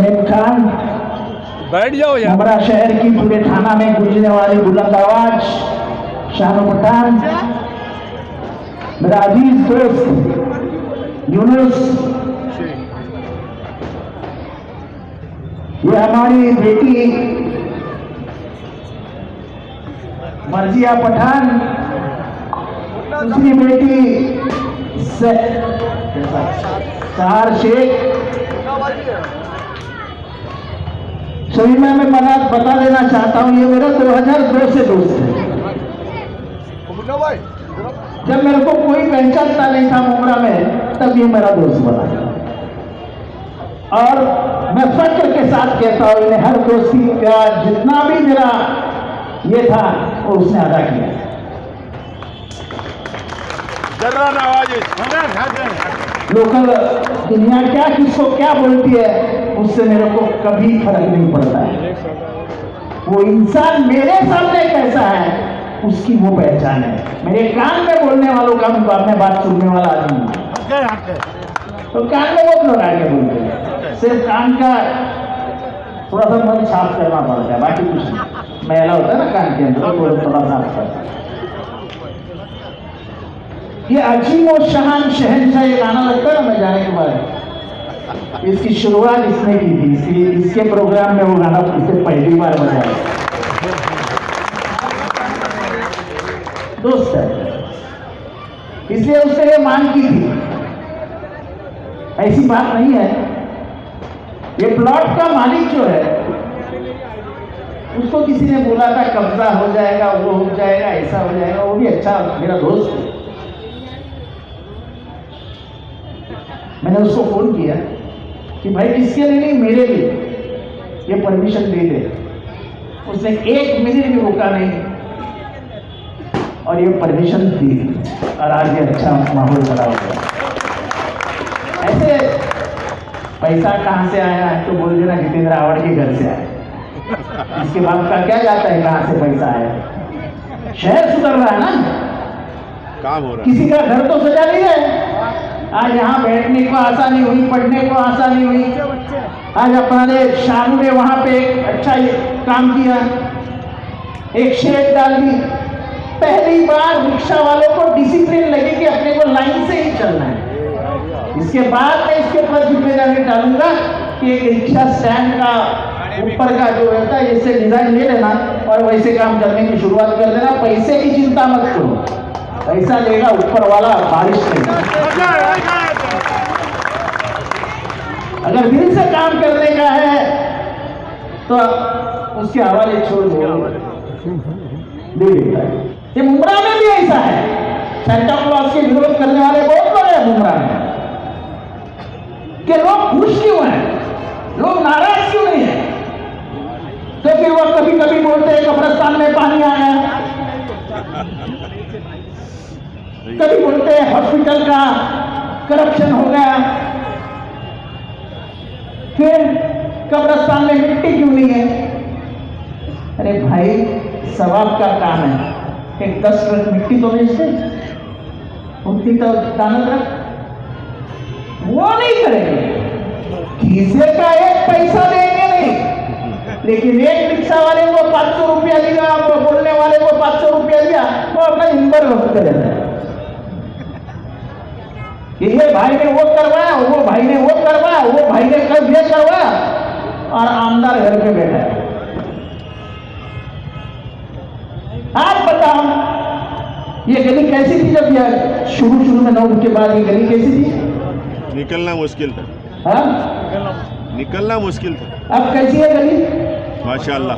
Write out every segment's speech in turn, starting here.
शहीद खान, बैठ जाओ यार। मुमरा शहर की पूरे थाना में गूंजने वाली बुलंद आवाज शानो पठान, मेरा अजीज दोस्त यूनुस, ये हमारी बेटी मर्जिया पठान, दूसरी बेटी सहार शेख। सभी मैं बता देना चाहता हूं, ये मेरा 2002 से दोस्त है। जब मेरे को कोई पहचानता नहीं था मुमरा में, तब ये मेरा दोस्त बना। और मैं फख्र के साथ कहता हूं, इन्हें हर दोस्ती का जितना भी मेरा ये था वो उसने अदा किया। लोकल दुनिया क्या किसको क्या बोलती है, उससे मेरे को कभी फर्क नहीं पड़ता है। वो इंसान मेरे सामने कैसा है, उसकी वो पहचान है। मेरे कान में बोलने वालों का मैं बात सुनने वाला आदमी हूं, तो कान में बहुत लोग आगे बोलते हैं, सिर्फ कान का थोड़ा सा मन साफ करना पड़ता है, बाकी कुछ नहीं। मैला होता है ना कान के अंदर, तो थोड़ा साफ करता है। ये अजीम और शहान शहनशाह ये गाना लगता है ना मैं जाने के बाद, इसकी शुरुआत इसने की थी, इसलिए इसके प्रोग्राम में वो गाना इसे पहली बार बजाया। दोस्त है, इसलिए उसने ये मांग की थी। ऐसी बात नहीं है, ये प्लॉट का मालिक जो है उसको किसी ने बोला था कब्जा हो जाएगा, वो हो जाएगा, ऐसा हो जाएगा। वो भी अच्छा मेरा दोस्त है। मैंने उसको फोन किया कि भाई किसके लिए नहीं, मेरे लिए ये परमिशन दे दे। उसने 1 मिनट भी रुका नहीं और ये परमिशन दी, और आज ये अच्छा माहौल बना हो गया। ऐसे पैसा कहाँ से आया है तो बोल देना जितेंद्र आवाड़ के घर से आया। इसके बाद का क्या जाता है कहाँ से पैसा आया। शहर सुधर रहा है ना, काम हो रहा है। किसी का घर तो सजा नहीं है। आज यहाँ बैठने को आसानी हुई, पढ़ने को आसानी हुई। आज अपने शानू ने वहां पे एक अच्छा काम किया, एक शेड डाल दी। पहली बार रिक्शा वालों को डिसिप्लिन लगे कि अपने को लाइन से ही चलना है। इसके बाद मैं इसके ऊपर जिम्मेदारी डालूंगा कि एक रिक्शा स्टैंड का ऊपर का जो रहता है इससे डिजाइन ले लेना और वैसे काम करने की शुरुआत कर देना। पैसे की चिंता मत करो, पैसा देगा ऊपर वाला, बारिश नहीं। अगर दिल से काम करने का है तो उसके हवाले छोड़ दो, दे देता है। ये मुमरा में भी ऐसा है। सेंटा क्लॉज के विरोध करने वाले बहुत लोग हैं मुमरा में, कि लोग खुश क्यों हैं, लोग नाराज क्यों नहीं है। तो फिर वो कभी कभी बोलते हैं कब्रिस्तान में पानी आया, कभी बोलते हैं हॉस्पिटल का करप्शन हो गया, फिर कब्रिस्तान में मिट्टी क्यों नहीं है। अरे भाई, सवाब का काम है, एक 10 ट्रक मिट्टी तो भेज दे, उनकी तो दानत रख। वो नहीं करेंगे, खीसे का एक पैसा देंगे नहीं, लेकिन एक रिक्शा वाले को 500 रुपया दिया, वो बोलने वाले को 500 रुपया दिया, वो अपना हिंबर रखते रहते हैं। ये भाई ने वो करवाया, वो भाई ने वो करवाया, वो भाई ने कल ये करवाया, और आमदार घर पे बैठा है। आप बताओ, ये गली कैसी थी जब यह शुरू में 9 के बाद ये गली कैसी थी? निकलना मुश्किल था। हाँ? निकलना मुश्किल था। अब कैसी है गली? माशाल्लाह।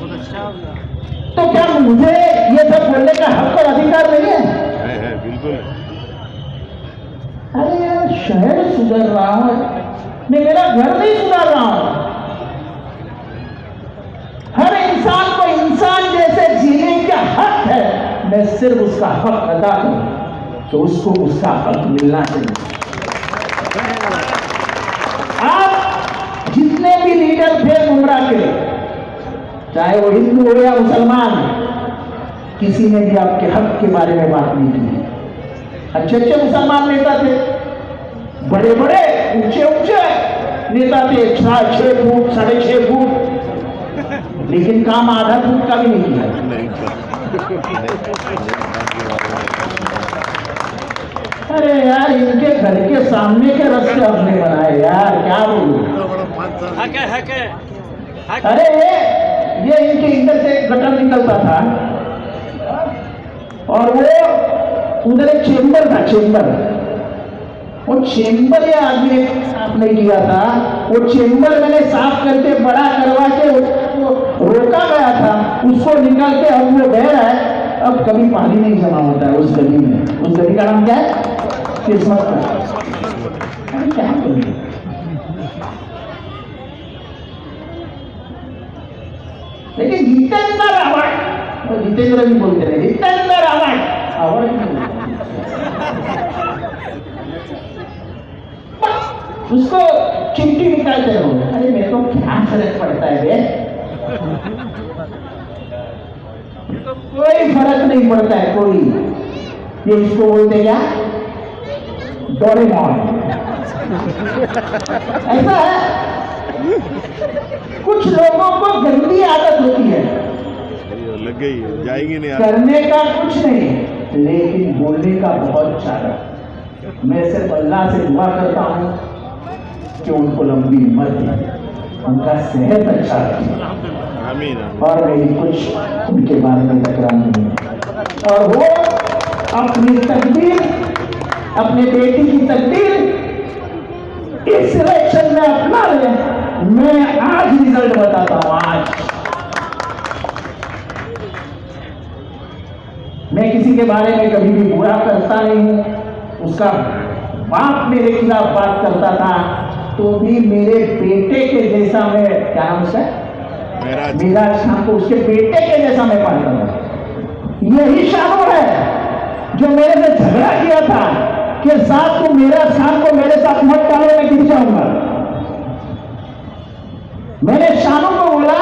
तो क्या मुझे ये सब बोलने का हक और अधिकार नहीं है? बिल्कुल। अरे यार, शहर सुधर रहा है, मैं मेरा घर नहीं सुधर रहा हूं। हर इंसान को इंसान जैसे जीने का हक है। मैं सिर्फ उसका हक अदा करूं तो उसको उसका हक मिलना चाहिए। आप जितने भी लीडर थे मुमरा के, चाहे वो हिंदू हो या मुसलमान, किसी ने भी आपके हक के बारे में बात नहीं की। अच्छे अच्छे मुसलमान नेता थे, बड़े बड़े ऊंचे ऊंचे, नेता थे 6 फुट 6.5 फुट, लेकिन काम आधा फुट का भी नहीं किया। नहीं अरे यार, इनके घर के सामने के रास्ते हमने बनाए यार, क्या बोलूं। अरे ये इनके इधर से गटर निकलता था और वो उधर एक चेंबर था, चेंबर, वो चेंबर ये आदमी ने साफ नहीं किया था। वो चेंबर मैंने साफ करके बड़ा करवा के उसको रोका गया था, उसको निकाल के अब वो बह रहा है। अब कभी पानी नहीं जमा होता है उस गली में। उस गली का नाम क्या है? किस्मत का। क्या करेंगे? लेकिन जितेंद्र रावत, जितेंद्र भी बोलते रहे, जितेंद्र रावत आवड़ उसको चिमटी निकालते रहो। अरे मेरे को क्या फर्क पड़ता है बे? कोई फर्क नहीं पड़ता है कोई। ये इसको बोलते क्या? डोरेमोन। ऐसा है, कुछ लोगों को गंदी आदत होती है, लग गई, जाएगी नहीं यार। करने का कुछ नहीं, लेकिन बोलने का बहुत चारा। मैं सिर्फ अल्लाह से दुआ करता हूँ कि उनको लंबी उम्र दे, उनका सेहत अच्छा रखे, आमीन। और मेरी कुछ उनके बारे में तकरार नहीं है। और वो अपनी तकदीर, अपने बेटी की तकदीर इस इलेक्शन में अपना ले। मैं आज रिजल्ट बताता हूं। आज मैं किसी के बारे में कभी भी बुरा करता नहीं हूं। उसका बाप मेरे खिलाफ बात करता था तो भी मेरे बेटे के जैसा मैं, क्या नाम उसका, मेरा शान को उसके बेटे के जैसा मैं पालता था। यही शानों है जो मेरे से झगड़ा किया था कि साथ तुम मेरा शान को मेरे साथ मत डालो, मैं गिर जाऊंगा। मैंने शानू को बोला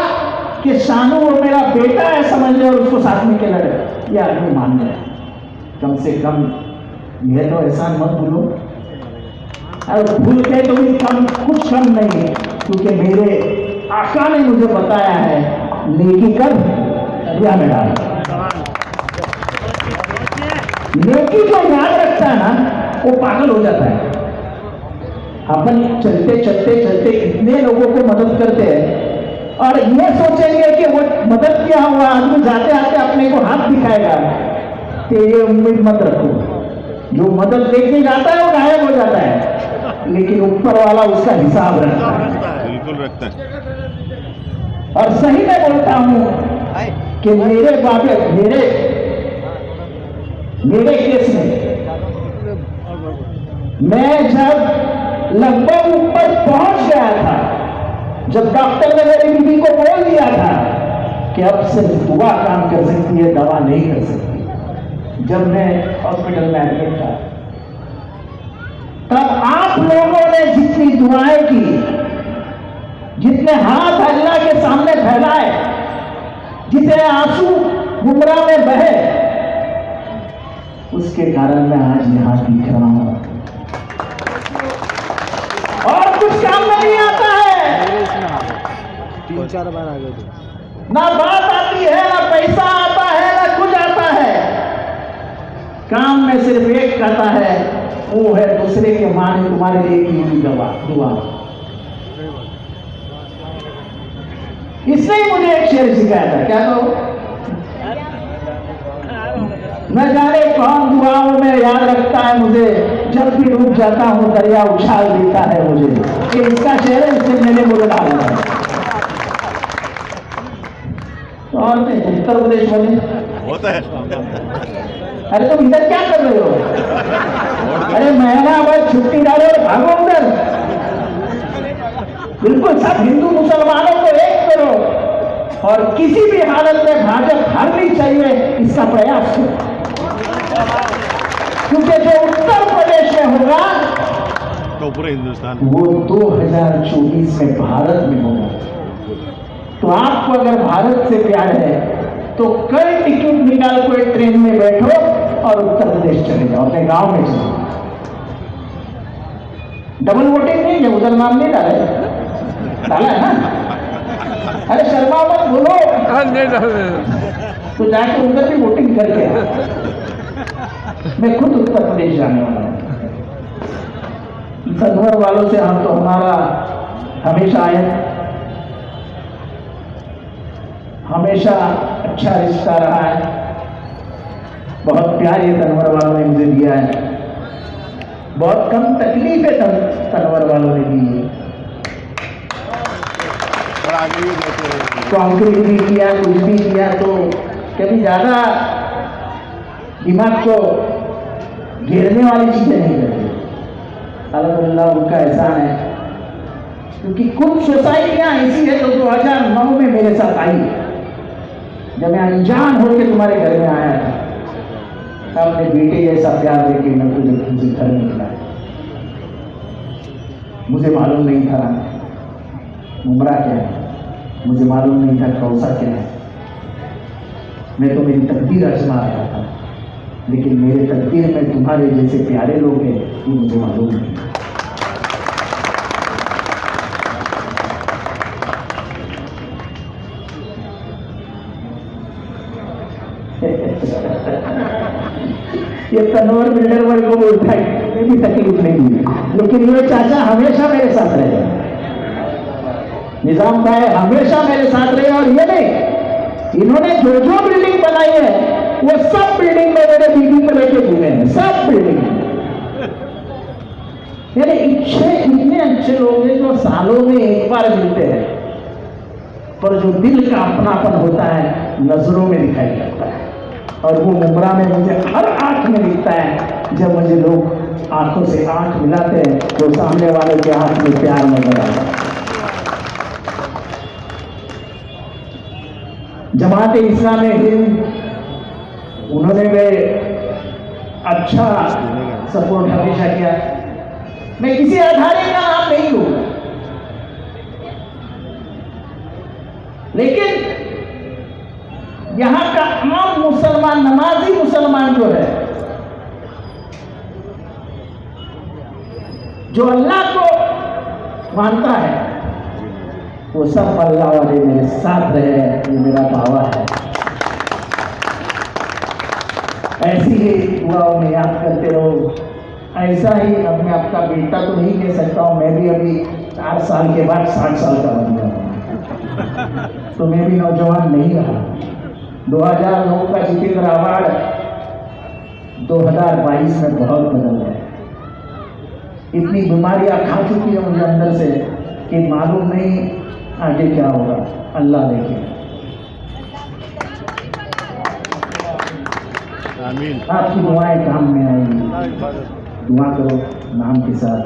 कि शानू वो मेरा बेटा है समझ ले, और उसको साथ में के लड़े। ये आदमी मान गया। कम से कम यह तो एहसान मत भूलो, और भूल के तो भी कम, कुछ कम नहीं है, क्योंकि मेरे आका ने मुझे बताया है नेकी कर दरिया में डाल। नेकी जो याद रखता है ना वो पागल हो जाता है। अपन चलते चलते चलते इतने लोगों को मदद करते हैं और ये सोचेंगे कि वो मदद किया हुआ आदमी जाते आते अपने को हाथ दिखाएगा, तो ये उम्मीद मत रखो। जो मदद लेके जाता है वो गायब हो जाता है, लेकिन ऊपर वाला उसका हिसाब रखता है, बिल्कुल रखता है। और सही मैं बोलता हूं कि मेरे बाबे मेरे केस में मैं जब लगभग ऊपर पहुंच गया था, जब डॉक्टर ने मेरी बीवी को बोल दिया था कि अब सिर्फ दुआ काम कर सकती है, दवा नहीं कर सकती, जब मैं हॉस्पिटल में एडमिट था, तब आप लोगों ने जितनी दुआएं की, जितने हाथ अल्लाह के सामने फैलाए, जितने आंसू गुमराह में बहे, उसके कारण मैं आज यहां दिख रहा हूं। और कुछ काम नहीं आता है, 3-4 बार आ गए ना बात आती है, ना पैसा आता है, ना कुछ आता है। काम में सिर्फ एक करता है, वो है दूसरे के मां ने तुम्हारे लिए की हुई दुआ। इसने ही मुझे एक शेर सिखाया था, क्या कहो, न जाने कौन दुआओं में याद रखता है मुझे, जब भी डूब जाता हूं दरिया उछाल देता है मुझे। ये इसका शेर है, इससे मैंने मुझे डाला है। तो और नहीं, उत्तर प्रदेश वाले होता है। अरे तुम इधर क्या कर रहे हो? अरे महीना भर छुट्टी डालो और भागो उधर। बिल्कुल सब हिंदू मुसलमानों को एक करो और किसी भी हालत में भाजपा हारनी चाहिए, इसका प्रयास करो, क्योंकि जो उत्तर प्रदेश में होगा तो पूरे हिंदुस्तान, वो 2024 में भारत में होगा। तो आपको अगर भारत से प्यार है तो कई टिकट निकाल को एक ट्रेन में बैठो और उत्तर प्रदेश चले जाओ, अपने गांव में चलो। डबल वोटिंग नहीं है, उधर नाम नहीं डाले। डाला है ना? अरे शर्मा मत बोलो, तो जाके उधर भी वोटिंग करके आ। मैं खुद उत्तर प्रदेश जाने वाला हूँ। तनवर वालों से हम तो हमारा हमेशा आए, हमेशा अच्छा रिश्ता रहा है। बहुत प्यार ये तनवर वालों ने मुझे दिया है, बहुत कम तकलीफें तनवर वालों ने दी है। और आगे भी देते रहे। कंक्रीट भी किया, कुछ भी किया, तो कभी ज्यादा दिमाग को घेरने वाली चीजें नहीं करती। अल्हम्दुलिल्लाह उनका एहसान है, क्योंकि कुछ सोसाइटियां ऐसी है जो 2009 में मेरे साथ आई, जब मैं अनजान होकर तुम्हारे घर में आया था। अपने बेटे जैसा प्यार देके मैं तुझे मुझे घर में मिला। मुझे मालूम नहीं था उम्रा क्या है, मुझे मालूम नहीं था कौसा क्या है। मैं तो मेरी तकदीर आजमा रहा था, लेकिन मेरे तकदीर में तुम्हारे जैसे प्यारे लोग हैं ये मुझे मालूम नहीं। ये तनवर बिल्डर वर्ग को बोलता है, भी तकलीफ नहीं हुई, लेकिन ये चाचा हमेशा मेरे साथ रहे, निजाम भाई हमेशा मेरे साथ रहे। और ये नहीं, इन्होंने जो जो बिल्डिंग बनाई है वो सब बिल्डिंग में मेरे बीबी को लेके घूमे हैं, सब बिल्डिंग। यानी इतने अच्छे लोग हैं जो सालों में एक बार मिलते हैं, पर जो दिल का अपनापन होता है नजरों में दिखाई देता है। और वो उम्रा में मुझे हर आंख में दिखता है। जब मुझे लोग आंखों से आंख मिलाते हैं तो सामने वाले के हाथ में प्यार नजर आता है। जमात-ए इस्लामी हिंद, उन्होंने भी अच्छा सपोर्ट हमेशा किया। मैं किसी अधारे का नाम नहीं लूंगा, लेकिन यहां का आम मुसलमान, नमाजी मुसलमान जो है, जो अल्लाह को मानता है, वो सब अल्लाह वाले मेरे साथ रहे। ये मेरा दावा है। ऐसी ही दुआओं में याद करते रहो। ऐसा ही, अब मैं आपका बेटा तो नहीं कह सकता हूँ, मैं भी अभी 4 साल के बाद 60 साल का बन गया हूँ, तो मैं भी नौजवान नहीं रहा। 2009 का जितेंद्र अवार्ड 2022 में बहुत बदल गया। इतनी बीमारियां खा चुकी है मुझे अंदर से कि मालूम नहीं आगे क्या होगा, अल्लाह देखे। आमीन। आपकी दुआएं काम में आएंगी। दुआ करो नाम के साथ।